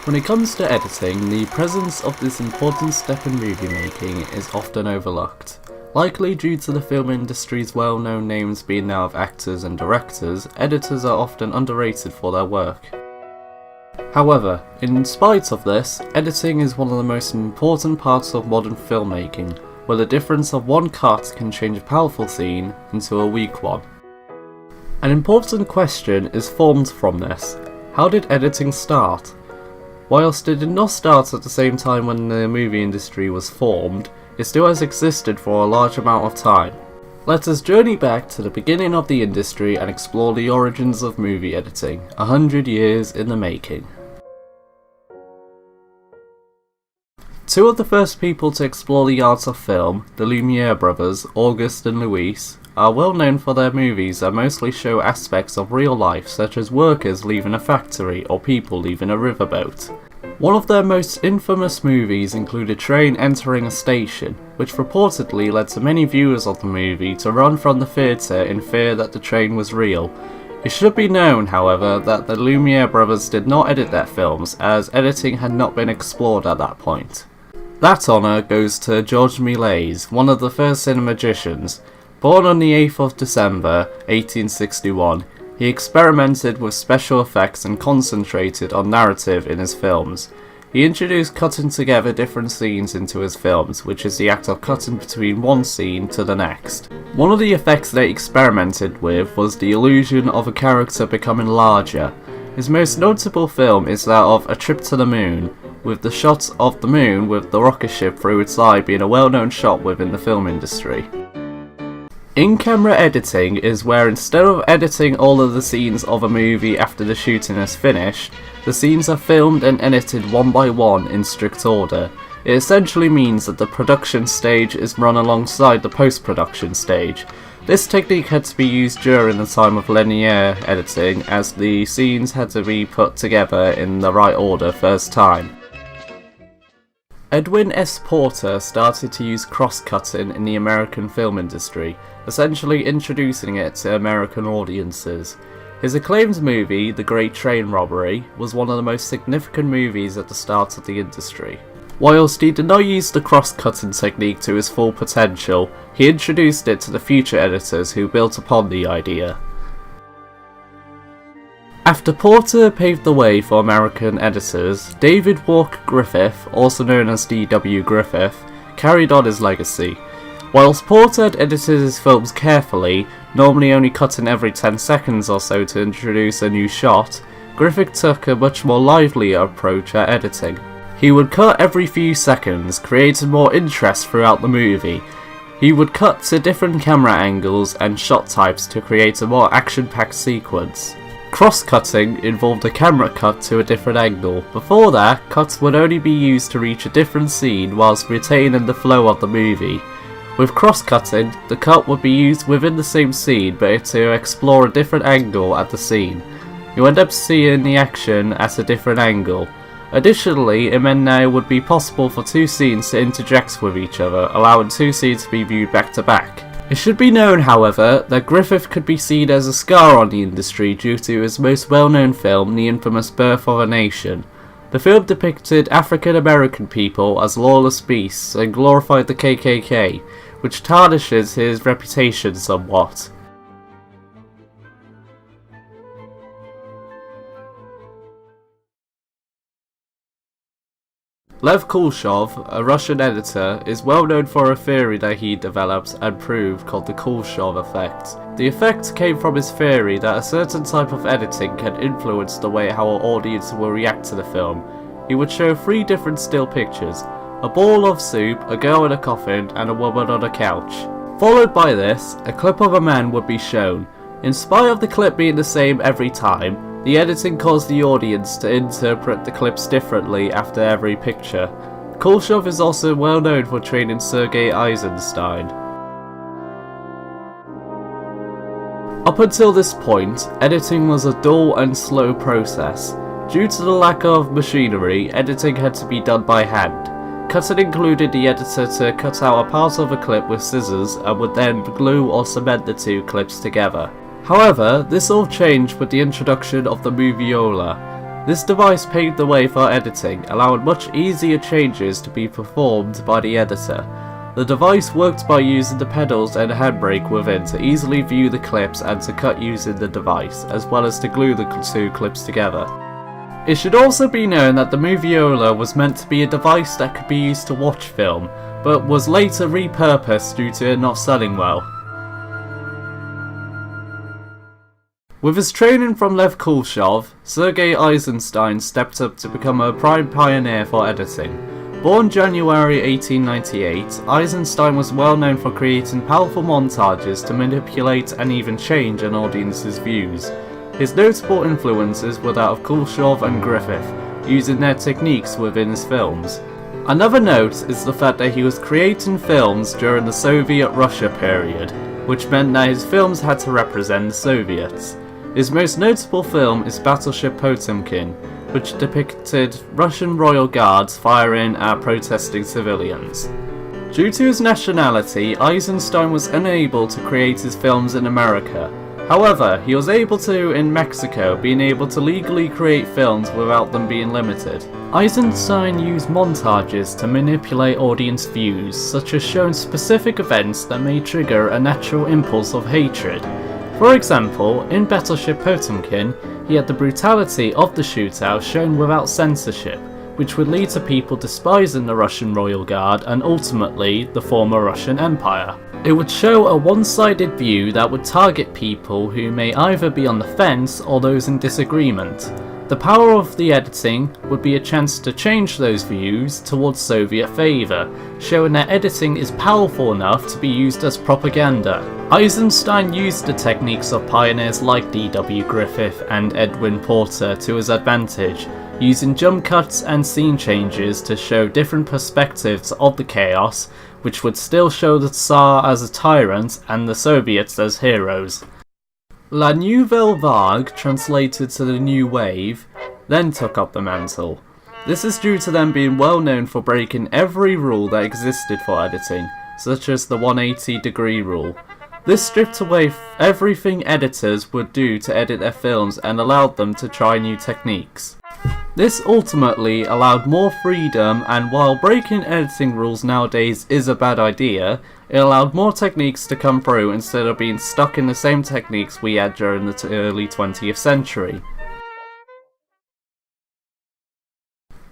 When it comes to editing, the presence of this important step in movie making is often overlooked. Likely due to the film industry's well-known names being now of actors and directors, editors are often underrated for their work. However, in spite of this, editing is one of the most important parts of modern filmmaking, where the difference of one cut can change a powerful scene into a weak one. An important question is formed from this: how did editing start? Whilst it did not start at the same time when the movie industry was formed, it still has existed for a large amount of time. Let us journey back to the beginning of the industry and explore the origins of movie editing, 100 years in the making. Two of the first people to explore the art of film, the Lumiere brothers, Auguste and Louis, are well known for their movies that mostly show aspects of real life such as workers leaving a factory or people leaving a riverboat. One of their most infamous movies included a train entering a station, which reportedly led to many viewers of the movie to run from the theatre in fear that the train was real. It should be known, however, that the Lumiere brothers did not edit their films, as editing had not been explored at that point. That honour goes to Georges Méliès, one of the first cinemagicians. Born on the 8th of December 1861, he experimented with special effects and concentrated on narrative in his films. He introduced cutting together different scenes into his films, which is the act of cutting between one scene to the next. One of the effects they experimented with was the illusion of a character becoming larger. His most notable film is that of A Trip to the Moon, with the shot of the moon with the rocket ship through its eye being a well-known shot within the film industry. In-camera editing is where instead of editing all of the scenes of a movie after the shooting is finished, the scenes are filmed and edited one by one in strict order. It essentially means that the production stage is run alongside the post-production stage. This technique had to be used during the time of linear editing, as the scenes had to be put together in the right order first time. Edwin S. Porter started to use cross-cutting in the American film industry, essentially introducing it to American audiences. His acclaimed movie, The Great Train Robbery, was one of the most significant movies at the start of the industry. Whilst he did not use the cross-cutting technique to its full potential, he introduced it to the future editors who built upon the idea. After Porter paved the way for American editors, David Walker Griffith, also known as D.W. Griffith, carried on his legacy. Whilst Porter had edited his films carefully, normally only cutting every 10 seconds or so to introduce a new shot, Griffith took a much more lively approach at editing. He would cut every few seconds, creating more interest throughout the movie. He would cut to different camera angles and shot types to create a more action-packed sequence. Cross-cutting involved a camera cut to a different angle. Before that, cuts would only be used to reach a different scene whilst retaining the flow of the movie. With cross-cutting, the cut would be used within the same scene but to explore a different angle at the scene. You end up seeing the action at a different angle. Additionally, it meant now it would be possible for two scenes to interject with each other, allowing two scenes to be viewed back to back. It should be known, however, that Griffith could be seen as a scar on the industry due to his most well-known film, the infamous Birth of a Nation. The film depicted African American people as lawless beasts and glorified the KKK, which tarnishes his reputation somewhat. Lev Kuleshov, a Russian editor, is well known for a theory that he developed and proved called the Kuleshov effect. The effect came from his theory that a certain type of editing can influence the way how an audience will react to the film. He would show three different still pictures: a bowl of soup, a girl in a coffin, and a woman on a couch. Followed by this, a clip of a man would be shown. In spite of the clip being the same every time, the editing caused the audience to interpret the clips differently after every picture. Kuleshov is also well known for training Sergei Eisenstein. Up until this point, editing was a dull and slow process. Due to the lack of machinery, editing had to be done by hand. Cutting included the editor to cut out a part of a clip with scissors and would then glue or cement the two clips together. However, this all changed with the introduction of the moviola. This device paved the way for editing, allowing much easier changes to be performed by the editor. The device worked by using the pedals and a handbrake within to easily view the clips and to cut using the device, as well as to glue the two clips together. It should also be known that the Moviola was meant to be a device that could be used to watch film, but was later repurposed due to it not selling well. With his training from Lev Kuleshov, Sergei Eisenstein stepped up to become a prime pioneer for editing. Born January 1898, Eisenstein was well known for creating powerful montages to manipulate and even change an audience's views. His notable influences were that of Kuleshov and Griffith, using their techniques within his films. Another note is the fact that he was creating films during the Soviet Russia period, which meant that his films had to represent the Soviets. His most notable film is Battleship Potemkin, which depicted Russian royal guards firing at protesting civilians. Due to his nationality, Eisenstein was unable to create his films in America. However, he was able to in Mexico, being able to legally create films without them being limited. Eisenstein used montages to manipulate audience views, such as showing specific events that may trigger a natural impulse of hatred. For example, in Battleship Potemkin, he had the brutality of the shootout shown without censorship, which would lead to people despising the Russian Royal Guard and ultimately the former Russian Empire. It would show a one-sided view that would target people who may either be on the fence or those in disagreement. The power of the editing would be a chance to change those views towards Soviet favour, showing that editing is powerful enough to be used as propaganda. Eisenstein used the techniques of pioneers like D.W. Griffith and Edwin Porter to his advantage, using jump cuts and scene changes to show different perspectives of the chaos, which would still show the Tsar as a tyrant and the Soviets as heroes. La Nouvelle Vague, translated to the New Wave, then took up the mantle. This is due to them being well known for breaking every rule that existed for editing, such as the 180-degree rule. This stripped away everything editors would do to edit their films and allowed them to try new techniques. This ultimately allowed more freedom, and while breaking editing rules nowadays is a bad idea, it allowed more techniques to come through instead of being stuck in the same techniques we had during the early 20th century.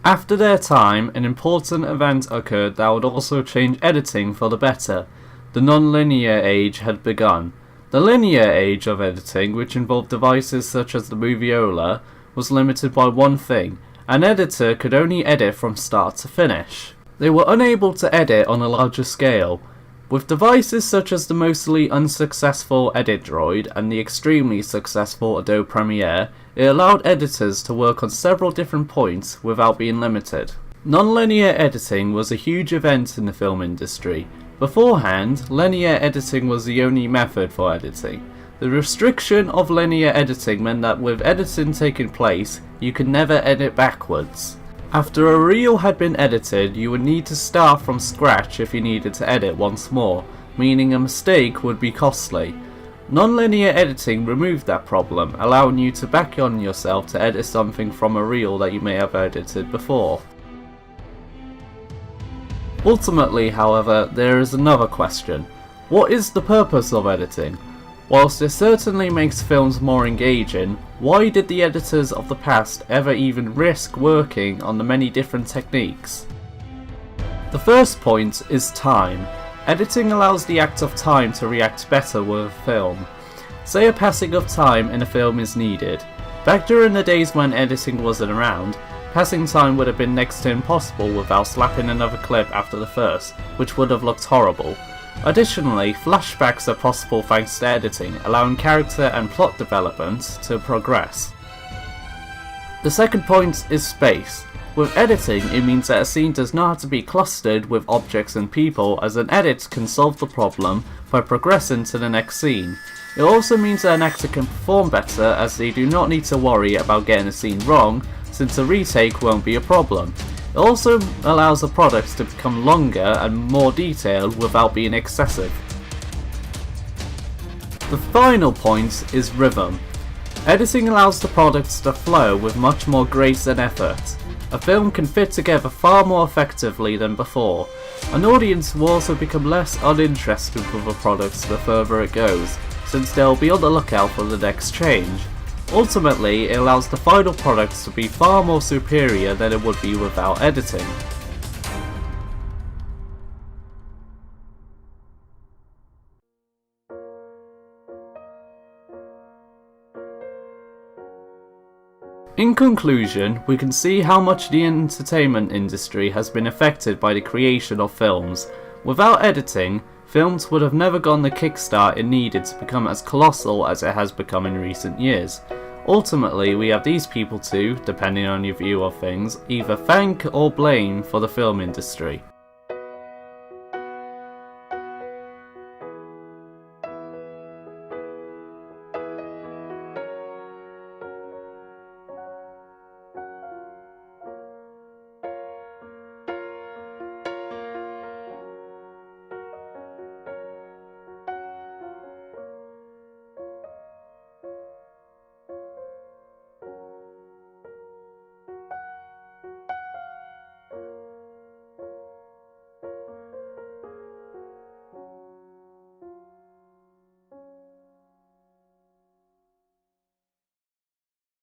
After their time, an important event occurred that would also change editing for the better. The non-linear age had begun. The linear age of editing, which involved devices such as the Moviola, was limited by one thing: an editor could only edit from start to finish. They were unable to edit on a larger scale. With devices such as the mostly unsuccessful EditDroid and the extremely successful Adobe Premiere, it allowed editors to work on several different points without being limited. Non-linear editing was a huge event in the film industry. Beforehand, linear editing was the only method for editing. The restriction of linear editing meant that with editing taking place, you could never edit backwards. After a reel had been edited, you would need to start from scratch if you needed to edit once more, meaning a mistake would be costly. Non-linear editing removed that problem, allowing you to back on yourself to edit something from a reel that you may have edited before. Ultimately, however, there is another question. What is the purpose of editing? Whilst it certainly makes films more engaging, why did the editors of the past ever even risk working on the many different techniques? The first point is time. Editing allows the act of time to react better with a film. Say a passing of time in a film is needed. Back during the days when editing wasn't around, passing time would have been next to impossible without slapping another clip after the first, which would have looked horrible. Additionally, flashbacks are possible thanks to editing, allowing character and plot development to progress. The second point is space. With editing, it means that a scene does not have to be clustered with objects and people, as an edit can solve the problem by progressing to the next scene. It also means that an actor can perform better, as they do not need to worry about getting a scene wrong, since a retake won't be a problem. It also allows the products to become longer and more detailed without being excessive. The final point is rhythm. Editing allows the products to flow with much more grace and effort. A film can fit together far more effectively than before. An audience will also become less uninterested with the products the further it goes, since they'll be on the lookout for the next change. Ultimately, it allows the final products to be far more superior than it would be without editing. In conclusion, we can see how much the entertainment industry has been affected by the creation of films. Without editing, films would have never gotten the kickstart it needed to become as colossal as it has become in recent years. Ultimately, we have these people to, depending on your view of things, either thank or blame for the film industry.